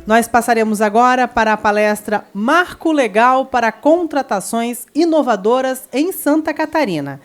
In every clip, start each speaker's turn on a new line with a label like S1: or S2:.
S1: Nós passaremos agora para a palestra Marco Legal para Contratações Inovadoras em Santa Catarina.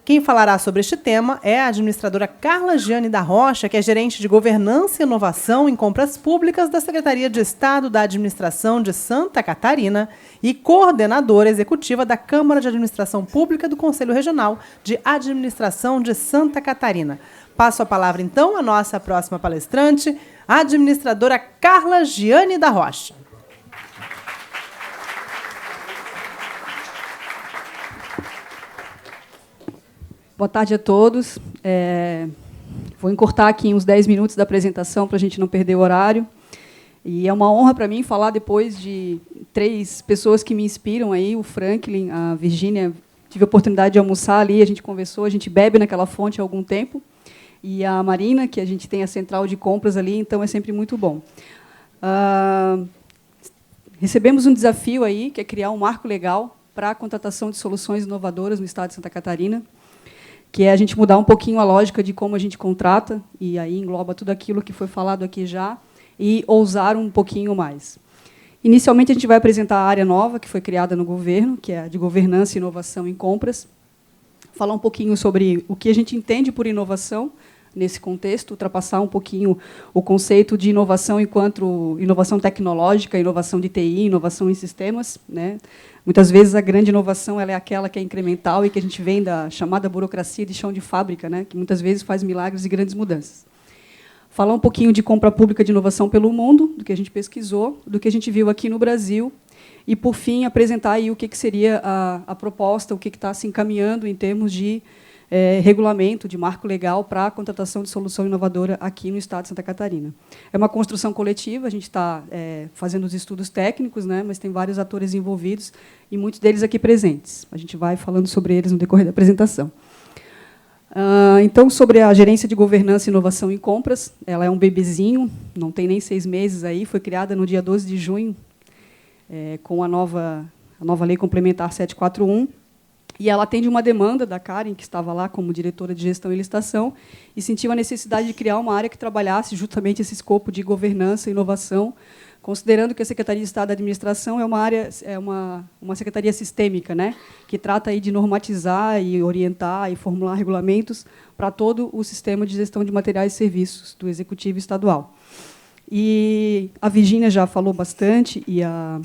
S1: Quem falará sobre este tema é a administradora Carla Giane da Rocha, que é gerente de Governança e Inovação em Compras Públicas da Secretaria de Estado da Administração de Santa Catarina e coordenadora executiva da Câmara de Administração Pública do Conselho Regional de Administração de Santa Catarina. Passo a palavra, então, à nossa próxima palestrante, a administradora Carla Giane da Rocha.
S2: Boa tarde a todos. Vou encurtar aqui uns 10 minutos da apresentação para a gente não perder o horário. E é uma honra para mim falar depois de 3 pessoas que me inspiram aí, o Franklin, a Virgínia. Tive a oportunidade de almoçar ali, a gente conversou, a gente bebe naquela fonte há algum tempo. E a Marina, que a gente tem a central de compras ali, então é sempre muito bom. Recebemos um desafio aí, que é criar um marco legal para a contratação de soluções inovadoras no estado de Santa Catarina, que é a gente mudar um pouquinho a lógica de como a gente contrata, e aí engloba tudo aquilo que foi falado aqui já, e ousar um pouquinho mais. Inicialmente, a gente vai apresentar a área nova, que foi criada no governo, que é a de Governança e Inovação em Compras, falar um pouquinho sobre o que a gente entende por inovação, nesse contexto, ultrapassar um pouquinho o conceito de inovação enquanto inovação tecnológica, inovação de TI, inovação em sistemas, né? Muitas vezes a grande inovação ela é aquela que é incremental e que a gente vem da chamada burocracia de chão de fábrica, né? Que muitas vezes faz milagres e grandes mudanças. Falar um pouquinho de compra pública de inovação pelo mundo, do que a gente pesquisou, do que a gente viu aqui no Brasil, e, por fim, apresentar aí o que seria a proposta, o que está se encaminhando em termos de regulamento, de marco legal para a contratação de solução inovadora aqui no estado de Santa Catarina. É uma construção coletiva, a gente está fazendo os estudos técnicos, né, mas tem vários atores envolvidos e muitos deles aqui presentes. A gente vai falando sobre eles no decorrer da apresentação. Então, sobre a gerência de governança e inovação em compras, ela é um bebezinho, não tem nem 6 meses aí, foi criada no dia 12 de junho, com a nova Lei Complementar 741, e ela atende uma demanda da Karen, que estava lá como diretora de gestão e licitação, e sentiu a necessidade de criar uma área que trabalhasse justamente esse escopo de governança e inovação, considerando que a Secretaria de Estado da Administração é uma secretaria sistêmica, né, que trata aí de normatizar e orientar e formular regulamentos para todo o sistema de gestão de materiais e serviços do Executivo Estadual. E a Virgínia já falou bastante, e a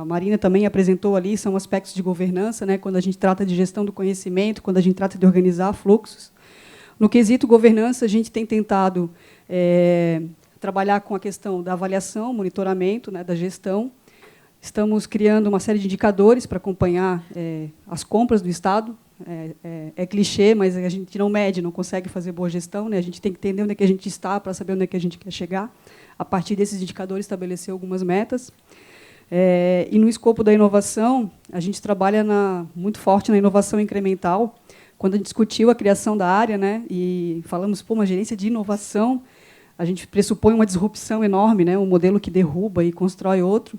S2: Marina também apresentou ali, são aspectos de governança, né, quando a gente trata de gestão do conhecimento, quando a gente trata de organizar fluxos. No quesito governança, a gente tem tentado trabalhar com a questão da avaliação, monitoramento, né, da gestão. Estamos criando uma série de indicadores para acompanhar as compras do Estado. É clichê, mas a gente não mede, não consegue fazer boa gestão, né? A gente tem que entender onde é que a gente está para saber onde é que a gente quer chegar. A partir desses indicadores, estabelecer algumas metas. E, no escopo da inovação, a gente trabalha muito forte na inovação incremental. Quando a gente discutiu a criação da área, né, e falamos, uma gerência de inovação, a gente pressupõe uma disrupção enorme, né, um modelo que derruba e constrói outro.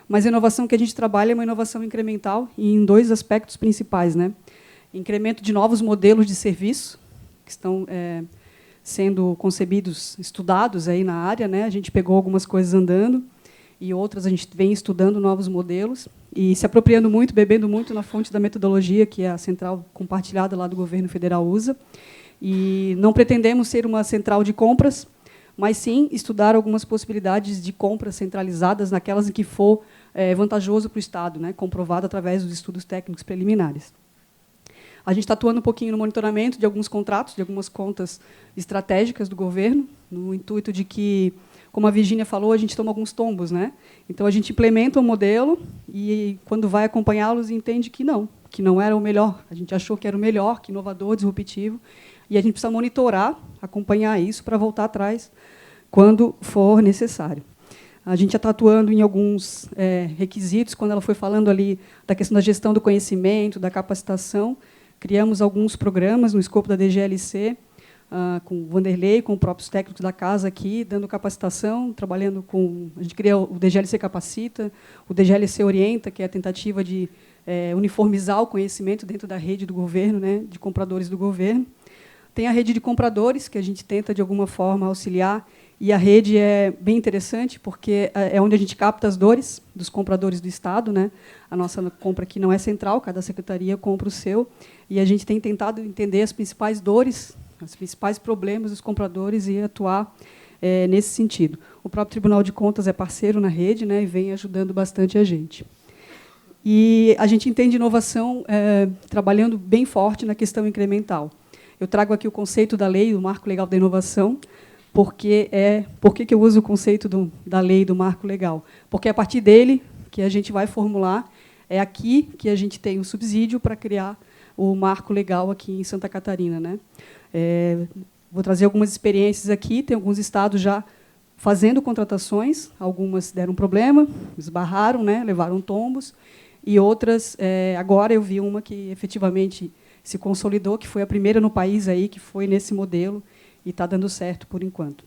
S2: Mas a inovação que a gente trabalha é uma inovação incremental em 2 aspectos principais, né? Incremento de novos modelos de serviço, que estão sendo concebidos, estudados aí na área, né? A gente pegou algumas coisas andando, e outras a gente vem estudando novos modelos e se apropriando muito, bebendo muito na fonte da metodologia, que a central compartilhada lá do governo federal usa. E não pretendemos ser uma central de compras, mas sim estudar algumas possibilidades de compras centralizadas naquelas em que for vantajoso para o Estado, né, comprovado através dos estudos técnicos preliminares. A gente está atuando um pouquinho no monitoramento de alguns contratos, de algumas contas estratégicas do governo, no intuito de que, como a Virgínia falou, a gente toma alguns tombos, né? Então, a gente implementa um modelo e, quando vai acompanhá-los, entende que não era o melhor. A gente achou que era o melhor, que inovador, disruptivo, e a gente precisa monitorar, acompanhar isso para voltar atrás quando for necessário. A gente já está atuando em alguns requisitos, quando ela foi falando ali da questão da gestão do conhecimento, da capacitação, criamos alguns programas no escopo da DGLC. com o Vanderlei, com os próprios técnicos da casa aqui, dando capacitação, trabalhando com... A gente cria o DGLC Capacita, o DGLC Orienta, que é a tentativa de uniformizar o conhecimento dentro da rede do governo, né, de compradores do governo. Tem a rede de compradores, que a gente tenta, de alguma forma, auxiliar, e a rede é bem interessante, porque é onde a gente capta as dores dos compradores do Estado, né? A nossa compra aqui não é central, cada secretaria compra o seu, e a gente tem tentado entender as principais dores, os principais problemas dos compradores e atuar nesse sentido. O próprio Tribunal de Contas é parceiro na rede, né, e vem ajudando bastante a gente. E a gente entende inovação trabalhando bem forte na questão incremental. Eu trago aqui o conceito da lei, do Marco Legal da Inovação. Por que eu uso o conceito da lei, do marco legal? Porque é a partir dele que a gente vai formular, é aqui que a gente tem o subsídio para criar o marco legal aqui em Santa Catarina, né? Vou trazer algumas experiências aqui, tem alguns estados já fazendo contratações, algumas deram problema, esbarraram, né, levaram tombos, e outras, agora eu vi uma que efetivamente se consolidou, que foi a primeira no país aí, que foi nesse modelo, e está dando certo por enquanto.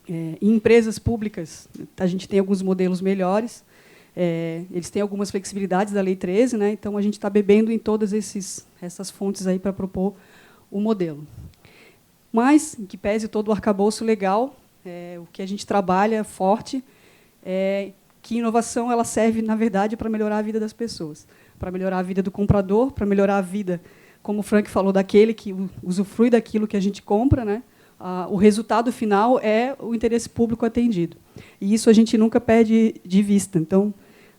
S2: Em empresas públicas, a gente tem alguns modelos melhores, eles têm algumas flexibilidades da Lei 13, né, então a gente está bebendo em todas essas fontes aí para propor o modelo. Mas, em que pese todo o arcabouço legal, o que a gente trabalha forte é que inovação ela serve, na verdade, para melhorar a vida das pessoas, para melhorar a vida do comprador, para melhorar a vida, como o Frank falou, daquele que usufrui daquilo que a gente compra, né? O resultado final é o interesse público atendido. E isso a gente nunca perde de vista. Então,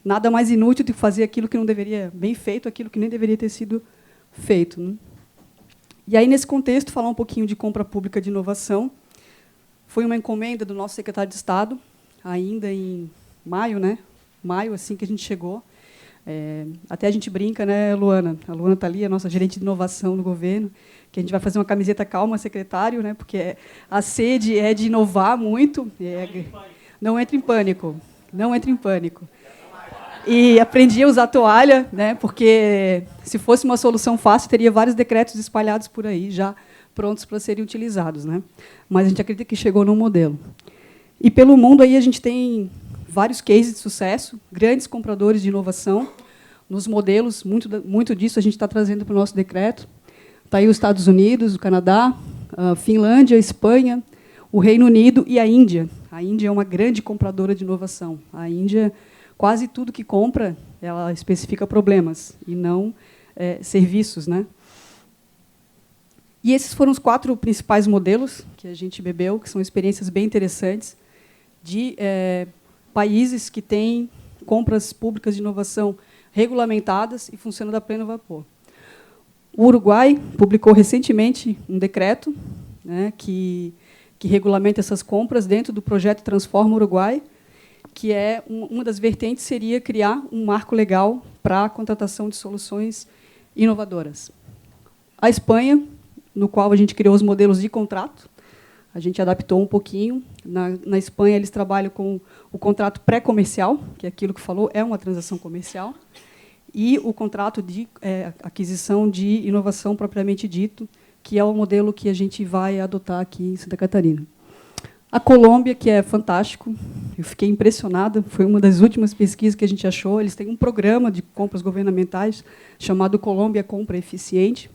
S2: nada mais inútil do que fazer aquilo que não deveria, bem feito, aquilo que nem deveria ter sido feito, né? E aí, nesse contexto, falar um pouquinho de compra pública de inovação. Foi uma encomenda do nosso secretário de Estado, ainda em maio, né? Maio, assim que a gente chegou. Até a gente brinca, né, Luana? A Luana está ali, a nossa gerente de inovação no governo, que a gente vai fazer uma camiseta calma, secretário, né? Porque a sede é de inovar muito. Não entre em pânico. Não entre em pânico. E aprendi a usar toalha, né? Porque se fosse uma solução fácil, teria vários decretos espalhados por aí, já prontos para serem utilizados, né? Mas a gente acredita que chegou num modelo. E pelo mundo aí a gente tem vários cases de sucesso, grandes compradores de inovação, nos modelos, muito disso a gente está trazendo para o nosso decreto. Está aí os Estados Unidos, o Canadá, a Finlândia, a Espanha, o Reino Unido e a Índia. A Índia é uma grande compradora de inovação. A Índia, quase tudo que compra, ela especifica problemas e não serviços, né? E esses foram os 4 principais modelos que a gente bebeu, que são experiências bem interessantes, de países que têm compras públicas de inovação regulamentadas e funcionando a pleno vapor. O Uruguai publicou recentemente um decreto, né, que regulamenta essas compras dentro do projeto Transforma Uruguai, que uma das vertentes seria criar um marco legal para a contratação de soluções inovadoras. A Espanha, no qual a gente criou os modelos de contrato, a gente adaptou um pouquinho. Na Espanha, eles trabalham com o contrato pré-comercial, que é aquilo que falou, é uma transação comercial, e o contrato de aquisição de inovação propriamente dito, que é o modelo que a gente vai adotar aqui em Santa Catarina. A Colômbia, que é fantástico, eu fiquei impressionada, foi uma das últimas pesquisas que a gente achou. Eles têm um programa de compras governamentais chamado Colômbia Compra Eficiente,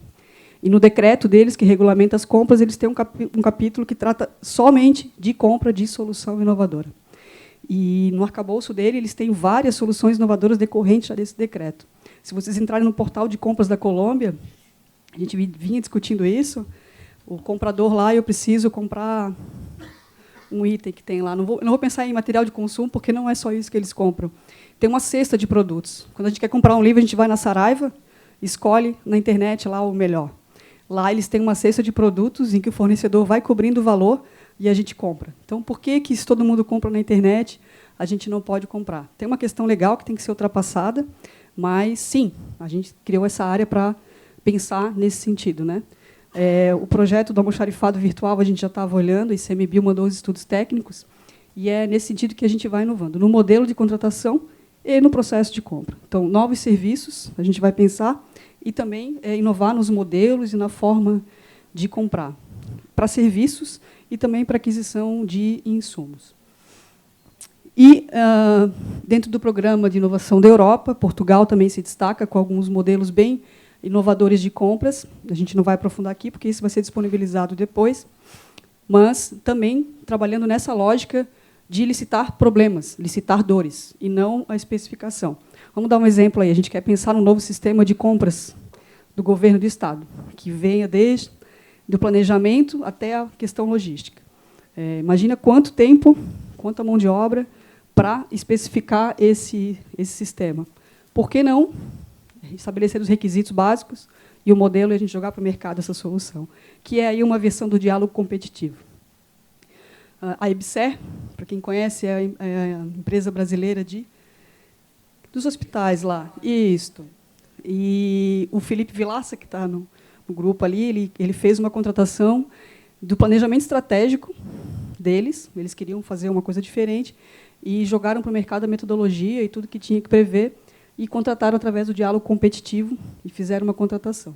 S2: e no decreto deles, que regulamenta as compras, eles têm um capítulo que trata somente de compra de solução inovadora. E no arcabouço dele, eles têm várias soluções inovadoras decorrentes desse decreto. Se vocês entrarem no portal de compras da Colômbia, a gente vinha discutindo isso, o comprador lá, eu preciso comprar um item que tem lá. Não vou pensar em material de consumo, porque não é só isso que eles compram. Tem uma cesta de produtos. Quando a gente quer comprar um livro, a gente vai na Saraiva, escolhe na internet lá o melhor. Lá eles têm uma cesta de produtos em que o fornecedor vai cobrindo o valor e a gente compra. Então, por que se todo mundo compra na internet, a gente não pode comprar? Tem uma questão legal que tem que ser ultrapassada, mas, sim, a gente criou essa área para pensar nesse sentido, né? O projeto do almoxarifado virtual a gente já estava olhando, e ICMBio mandou os estudos técnicos, e é nesse sentido que a gente vai inovando, no modelo de contratação e no processo de compra. Então, novos serviços, a gente vai pensar, e também inovar nos modelos e na forma de comprar. para serviços e também para aquisição de insumos. E, dentro do programa de inovação da Europa, Portugal também se destaca com alguns modelos bem inovadores de compras. A gente não vai aprofundar aqui, porque isso vai ser disponibilizado depois, mas também trabalhando nessa lógica de licitar problemas, licitar dores, e não a especificação. Vamos dar um exemplo aí. A gente quer pensar num novo sistema de compras do governo do Estado, que venha desde o planejamento até a questão logística. Imagina quanto tempo, quanta mão de obra para especificar esse sistema. Por que não estabelecer os requisitos básicos e o modelo e a gente jogar para o mercado essa solução, que é aí uma versão do diálogo competitivo. A EBSER, para quem conhece, é a empresa brasileira dos hospitais lá. Isto. E o Felipe Vilaça, que está no grupo ali, ele fez uma contratação do planejamento estratégico deles. Eles queriam fazer uma coisa diferente e jogaram para o mercado a metodologia e tudo que tinha que prever e contrataram através do diálogo competitivo e fizeram uma contratação.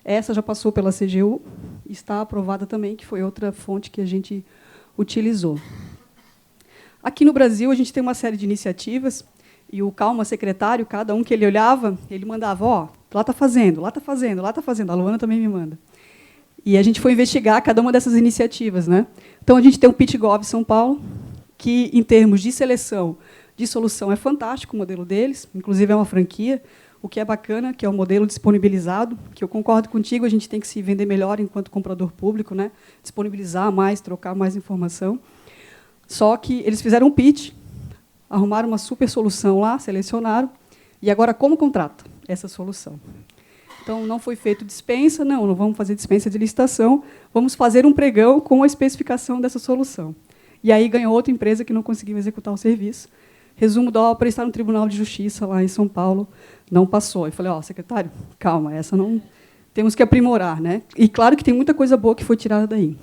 S2: Essa já passou pela CGU e está aprovada também, que foi outra fonte que a gente utilizou. Aqui no Brasil, a gente tem uma série de iniciativas e o Calma secretário, cada um que ele olhava, ele mandava, ó, lá está fazendo, lá está fazendo, lá está fazendo. A Luana também me manda. E a gente foi investigar cada uma dessas iniciativas, né? Então, a gente tem o PitGov São Paulo, que, em termos de seleção de solução, é fantástico o modelo deles, inclusive é uma franquia, o que é bacana, que é o modelo disponibilizado, que eu concordo contigo, a gente tem que se vender melhor enquanto comprador público, né? Disponibilizar mais, trocar mais informação. Só que eles fizeram um pitch, arrumaram uma super solução lá, selecionaram, e agora como contrata essa solução? Então, não foi feito dispensa, não vamos fazer dispensa de licitação, vamos fazer um pregão com a especificação dessa solução. E aí ganhou outra empresa que não conseguiu executar o serviço. Resumo da obra, está no Tribunal de Justiça, lá em São Paulo, não passou. Eu falei, secretário, calma, essa não temos que aprimorar, né? E claro que tem muita coisa boa que foi tirada daí.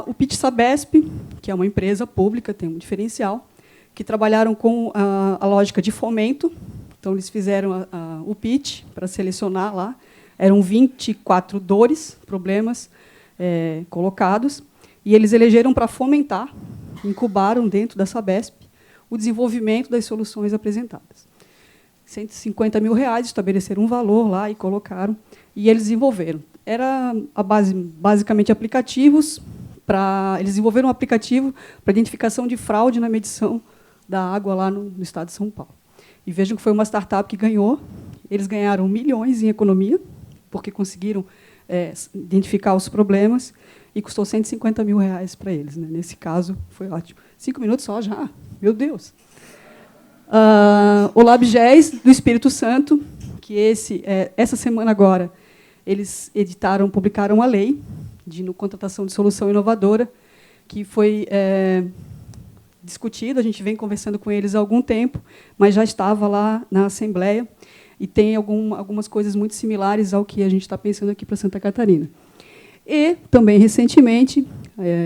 S2: O PIT Sabesp, que é uma empresa pública, tem um diferencial, que trabalharam com a lógica de fomento. Então, eles fizeram o pitch para selecionar lá. Eram 24 dores, problemas colocados, e eles elegeram para fomentar, incubaram dentro da Sabesp o desenvolvimento das soluções apresentadas. R$150 mil, estabeleceram um valor lá e colocaram, e eles desenvolveram. Era basicamente aplicativos, eles desenvolveram um aplicativo para identificação de fraude na medição da água lá no estado de São Paulo. E vejam que foi uma startup que ganhou, eles ganharam milhões em economia, porque conseguiram identificar os problemas, e custou R$150 mil para eles, né? Nesse caso, foi ótimo. 5 minutos só já, meu Deus. O LabGES, do Espírito Santo, que essa semana agora, eles publicaram uma lei de contratação de solução inovadora, que foi discutida, a gente vem conversando com eles há algum tempo, mas já estava lá na Assembleia, e tem algumas coisas muito similares ao que a gente está pensando aqui para Santa Catarina. E, também, recentemente,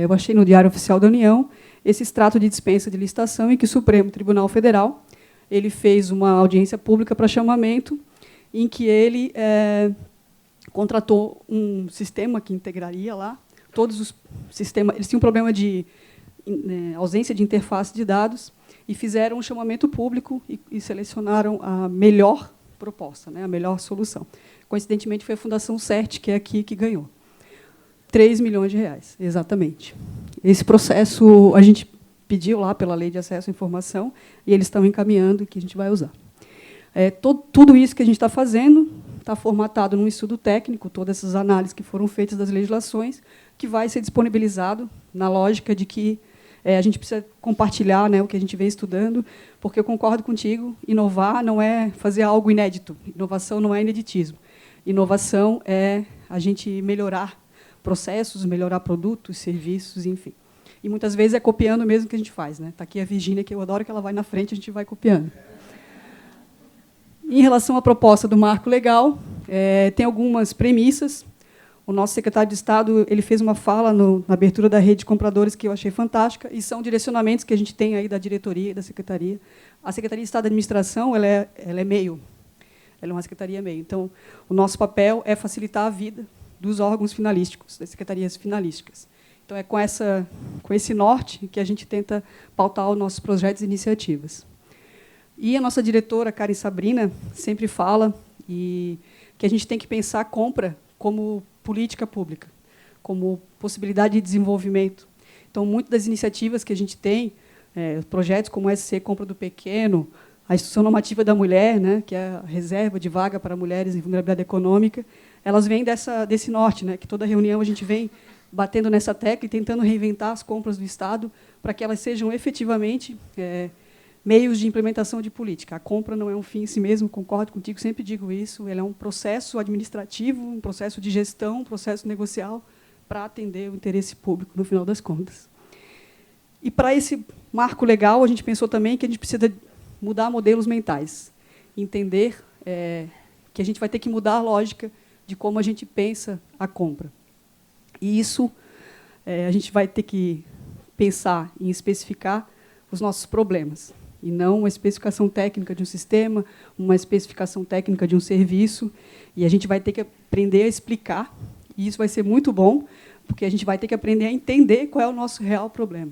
S2: eu achei no Diário Oficial da União esse extrato de dispensa de licitação em que o Supremo Tribunal Federal ele fez uma audiência pública para chamamento, em que ele contratou um sistema que integraria lá todos os sistemas. Eles tinham um problema de ausência de interface de dados e fizeram um chamamento público e selecionaram a melhor proposta, né, a melhor solução. Coincidentemente, foi a Fundação CERT, que é aqui, que ganhou. R$3 milhões, exatamente. Esse processo a gente pediu lá pela Lei de Acesso à Informação e eles estão encaminhando e que a gente vai usar. Tudo isso que a gente está fazendo está formatado num estudo técnico, todas essas análises que foram feitas das legislações, que vai ser disponibilizado na lógica de que a gente precisa compartilhar, né, o que a gente vem estudando, porque eu concordo contigo, inovar não é fazer algo inédito, inovação não é ineditismo. Inovação é a gente melhorar processos, melhorar produtos, serviços, enfim. E, muitas vezes, é copiando mesmo que a gente faz. Está aqui a Virgínia, que eu adoro, que ela vai na frente, a gente vai copiando. Em relação à proposta do marco legal, tem algumas premissas. O nosso secretário de Estado ele fez uma fala na abertura da rede de compradores que eu achei fantástica, e são direcionamentos que a gente tem aí da diretoria e da secretaria. A Secretaria de Estado da Administração ela é meio, ela é uma secretaria meio. Então, o nosso papel é facilitar a vida dos órgãos finalísticos, das secretarias finalísticas. Então, é com esse norte que a gente tenta pautar os nossos projetos e iniciativas. E a nossa diretora, Karen Sabrina, sempre fala que a gente tem que pensar a compra como política pública, como possibilidade de desenvolvimento. Então, muitas das iniciativas que a gente tem, projetos como o SC Compra do Pequeno, a Instituição Normativa da Mulher, né, que é a reserva de vaga para mulheres em vulnerabilidade econômica, elas vêm desse norte, né, que toda reunião a gente vem batendo nessa tecla e tentando reinventar as compras do Estado para que elas sejam efetivamente meios de implementação de política. A compra não é um fim em si mesmo, concordo contigo, sempre digo isso, ele é um processo administrativo, um processo de gestão, um processo negocial para atender o interesse público, no final das contas. E, para esse marco legal, a gente pensou também que a gente precisa mudar modelos mentais, entender que a gente vai ter que mudar a lógica de como a gente pensa a compra. E isso a gente vai ter que pensar em especificar os nossos problemas, e não uma especificação técnica de um sistema, uma especificação técnica de um serviço. E a gente vai ter que aprender a explicar, e isso vai ser muito bom, porque a gente vai ter que aprender a entender qual é o nosso real problema.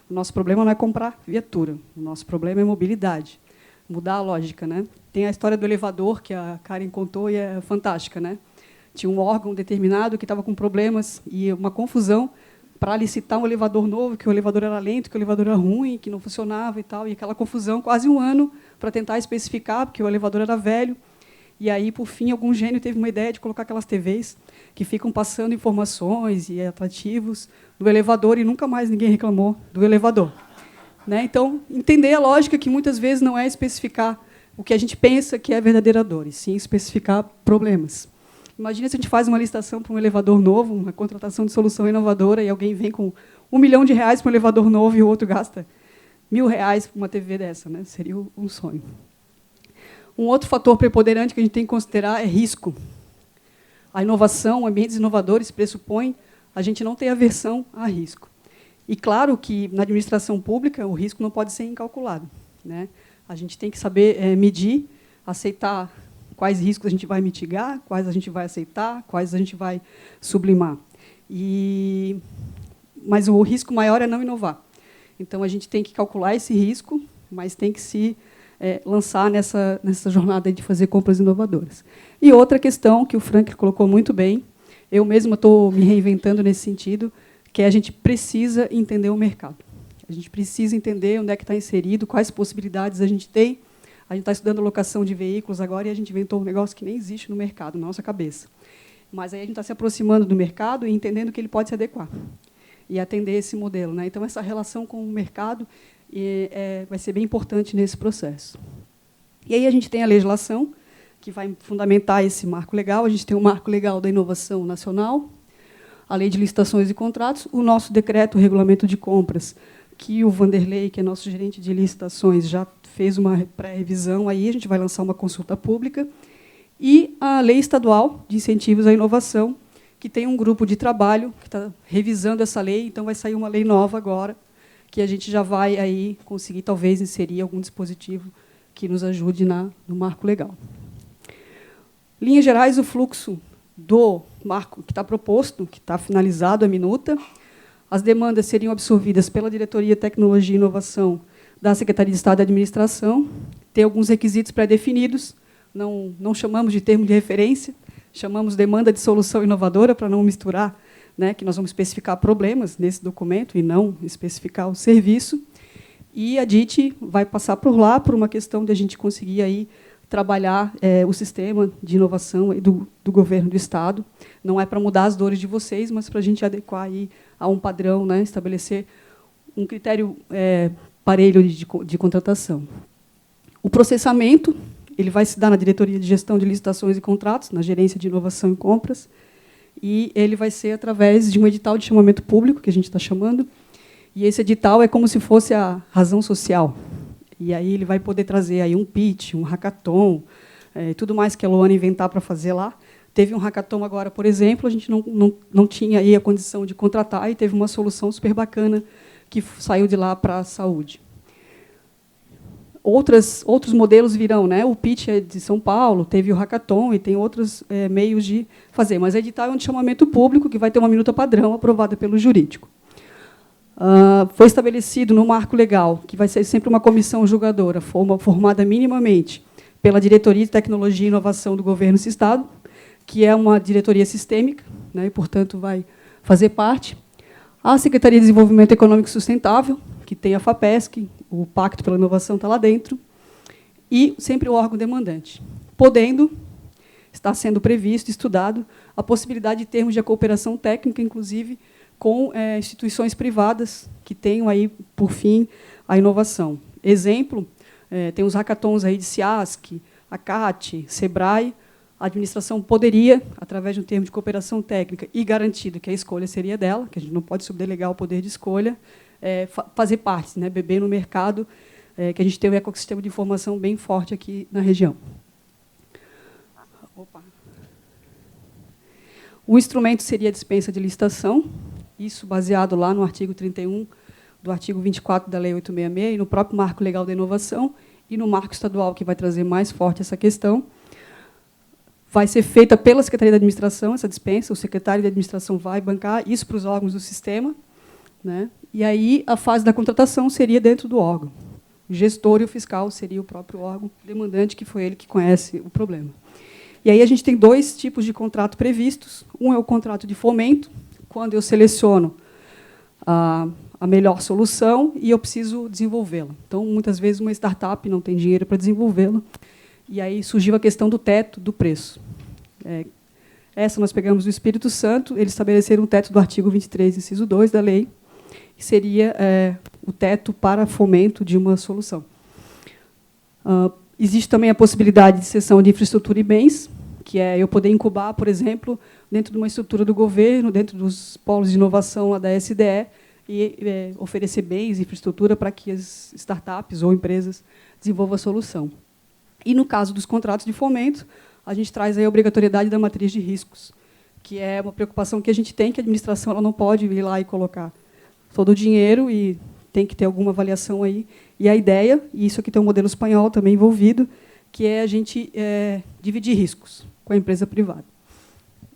S2: O nosso problema não é comprar viatura, o nosso problema é mobilidade. Mudar a lógica, né? Tem a história do elevador, que a Karen contou, e é fantástica, né? Tinha um órgão determinado que estava com problemas e uma confusão para licitar um elevador novo, que o elevador era lento, que o elevador era ruim, que não funcionava e tal, e aquela confusão, quase um ano, para tentar especificar, porque o elevador era velho. E aí, por fim, algum gênio teve uma ideia de colocar aquelas TVs que ficam passando informações e atrativos do elevador, e nunca mais ninguém reclamou do elevador. Né? Então, entender a lógica que muitas vezes não é especificar o que a gente pensa que é verdadeira dor, e sim especificar problemas. Imagina se a gente faz uma licitação para um elevador novo, uma contratação de solução inovadora, e alguém vem com R$1 milhão para um elevador novo e o outro gasta R$1.000 para uma TV dessa. Né? Seria um sonho. Um outro fator preponderante que a gente tem que considerar é risco. A inovação, ambientes inovadores pressupõem a gente não ter aversão a risco. E, claro, que na administração pública o risco não pode ser incalculado. Né? A gente tem que saber medir, aceitar quais riscos a gente vai mitigar, quais a gente vai aceitar, quais a gente vai sublimar. Mas o risco maior é não inovar. Então, a gente tem que calcular esse risco, mas tem que se lançar nessa jornada de fazer compras inovadoras. E outra questão que o Frank colocou muito bem, eu mesma estou me reinventando nesse sentido, que a gente precisa entender o mercado. A gente precisa entender onde é que está inserido, quais possibilidades a gente tem. A gente está estudando locação de veículos agora e a gente inventou um negócio que nem existe no mercado, na nossa cabeça. Mas aí a gente está se aproximando do mercado e entendendo que ele pode se adequar e atender esse modelo. Né? Então, essa relação com o mercado vai ser bem importante nesse processo. E aí a gente tem a legislação, que vai fundamentar esse marco legal. A gente tem o marco legal da inovação nacional, a lei de licitações e contratos, o nosso decreto, o regulamento de compras, que o Vanderlei, que é nosso gerente de licitações, já fez uma pré-revisão, aí a gente vai lançar uma consulta pública, e a lei estadual de incentivos à inovação, que tem um grupo de trabalho que está revisando essa lei, então vai sair uma lei nova agora, que a gente já vai aí conseguir, talvez, inserir algum dispositivo que nos ajude no marco legal. Em linhas gerais, o fluxo do marco que está proposto, que está finalizado a minuta, as demandas seriam absorvidas pela Diretoria de Tecnologia e Inovação da Secretaria de Estado de Administração, tem alguns requisitos pré-definidos, não chamamos de termo de referência, chamamos demanda de solução inovadora, para não misturar, né, que nós vamos especificar problemas nesse documento e não especificar o serviço. E a DIT vai passar por lá por uma questão de a gente conseguir aí trabalhar o sistema de inovação do governo do Estado. Não é para mudar as dores de vocês, mas para a gente adequar aí a um padrão, né, estabelecer um critério parelho de contratação. O processamento ele vai se dar na Diretoria de Gestão de Licitações e Contratos, na Gerência de Inovação e Compras, e ele vai ser através de um edital de chamamento público, que a gente está chamando, e esse edital é como se fosse a razão social. E aí ele vai poder trazer aí um pitch, um hackathon, tudo mais que a Luana inventar para fazer lá. Teve um hackathon agora, por exemplo, a gente não tinha aí a condição de contratar, e teve uma solução super bacana que saiu de lá para a saúde. outros modelos virão, né? O pitch é de São Paulo, teve o hackathon e tem outros meios de fazer. Mas edital é um chamamento público que vai ter uma minuta padrão aprovada pelo jurídico. Foi estabelecido no marco legal que vai ser sempre uma comissão julgadora, formada minimamente pela Diretoria de Tecnologia e Inovação do Governo do Estado, que é uma diretoria sistêmica, né, e, portanto, vai fazer parte. A Secretaria de Desenvolvimento Econômico Sustentável, que tem a FAPESC, o Pacto pela Inovação está lá dentro, e sempre o órgão demandante, podendo, está sendo previsto, estudado, a possibilidade de termos de cooperação técnica, inclusive, com instituições privadas que tenham aí, por fim, a inovação. Exemplo, tem os hackathons aí de SEASC, ACAT, SEBRAE. A administração poderia, através de um termo de cooperação técnica e garantido que a escolha seria dela, que a gente não pode subdelegar o poder de escolha, fazer parte, né, beber no mercado, que a gente tem um ecossistema de informação bem forte aqui na região. Opa. O instrumento seria a dispensa de licitação, isso baseado lá no artigo 31 do artigo 24 da Lei 866, e no próprio Marco Legal da Inovação, e no Marco Estadual, que vai trazer mais forte essa questão. Vai ser feita pela Secretaria da Administração, essa dispensa, o secretário de Administração vai bancar isso para os órgãos do sistema, né? E aí a fase da contratação seria dentro do órgão. O gestor e o fiscal seria o próprio órgão demandante, que foi ele que conhece o problema. E aí a gente tem dois tipos de contrato previstos. Um é o contrato de fomento, quando eu seleciono a melhor solução e eu preciso desenvolvê-la. Então, muitas vezes, uma startup não tem dinheiro para desenvolvê-la, e aí surgiu a questão do teto do preço. Essa nós pegamos do Espírito Santo, eles estabeleceram um teto do artigo 23, inciso 2 da lei, que seria o teto para fomento de uma solução. Existe também a possibilidade de cessão de infraestrutura e bens, que é eu poder incubar, por exemplo, dentro de uma estrutura do governo, dentro dos polos de inovação lá da SDE, e oferecer bens, infraestrutura, para que as startups ou empresas desenvolvam a solução. E, no caso dos contratos de fomento, a gente traz aí a obrigatoriedade da matriz de riscos, que é uma preocupação que a gente tem, que a administração ela não pode ir lá e colocar todo o dinheiro, e tem que ter alguma avaliação aí. E a ideia, e isso aqui tem um modelo espanhol também envolvido, que é a gente dividir riscos com a empresa privada.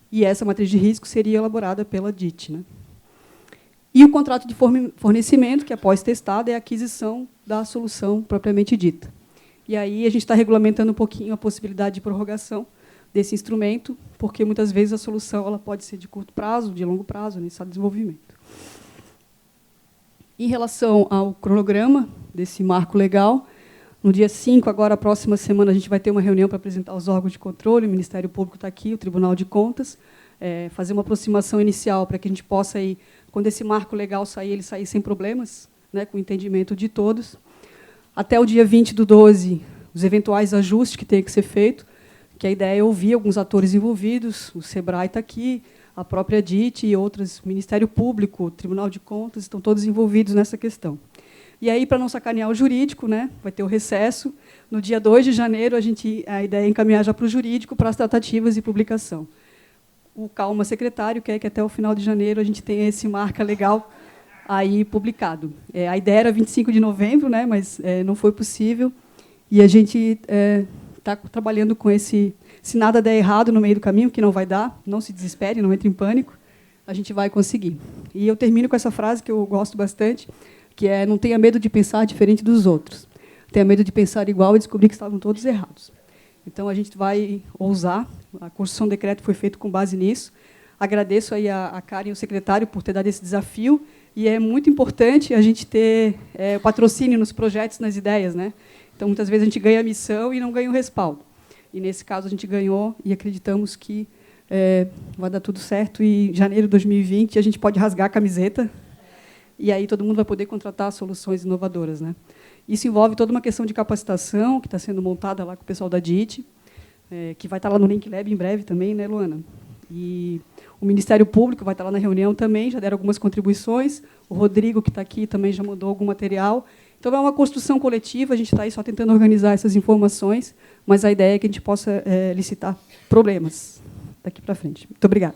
S2: E essa matriz de risco seria elaborada pela DIT, né? E o contrato de fornecimento, que após testado, é a aquisição da solução propriamente dita. E aí a gente está regulamentando um pouquinho a possibilidade de prorrogação desse instrumento, porque muitas vezes a solução ela pode ser de curto prazo, de longo prazo, nesse desenvolvimento. Em relação ao cronograma desse marco legal, no dia 5, agora, a próxima semana, a gente vai ter uma reunião para apresentar os órgãos de controle, o Ministério Público está aqui, o Tribunal de Contas, fazer uma aproximação inicial para que a gente possa, aí, quando esse marco legal sair, ele sair sem problemas, né, com o entendimento de todos. Até o dia 20/12, os eventuais ajustes que têm que ser feitos, que a ideia é ouvir alguns atores envolvidos, o SEBRAE está aqui, a própria DIT e outros, Ministério Público, o Tribunal de Contas, estão todos envolvidos nessa questão. E aí, para não sacanear o jurídico, né, vai ter o recesso. No dia 2 de janeiro, a ideia é encaminhar já para o jurídico, para as tratativas e publicação. O Calma secretário quer que até o final de janeiro a gente tenha esse marco legal aí publicado. A ideia era 25 de novembro, né, mas não foi possível. E a gente está trabalhando com esse... Se nada der errado no meio do caminho, que não vai dar, não se desespere, não entre em pânico, a gente vai conseguir. E eu termino com essa frase que eu gosto bastante, que é: não tenha medo de pensar diferente dos outros. Tenha medo de pensar igual e descobrir que estavam todos errados. Então, a gente vai ousar. A construção do decreto foi feita com base nisso. Agradeço aí a Karen e o secretário por ter dado esse desafio. E é muito importante a gente ter patrocínio nos projetos, nas ideias, né? Então, muitas vezes, a gente ganha a missão e não ganha o respaldo. E, nesse caso, a gente ganhou e acreditamos que vai dar tudo certo. E, em janeiro de 2020, a gente pode rasgar a camiseta e aí todo mundo vai poder contratar soluções inovadoras, né? Isso envolve toda uma questão de capacitação, que está sendo montada lá com o pessoal da DIT, que vai estar lá no Link Lab em breve também, né, Luana? E o Ministério Público vai estar lá na reunião também, já deram algumas contribuições. O Rodrigo, que está aqui, também já mandou algum material. Então, é uma construção coletiva, a gente está aí só tentando organizar essas informações, mas a ideia é que a gente possa licitar problemas daqui para frente. Muito obrigada.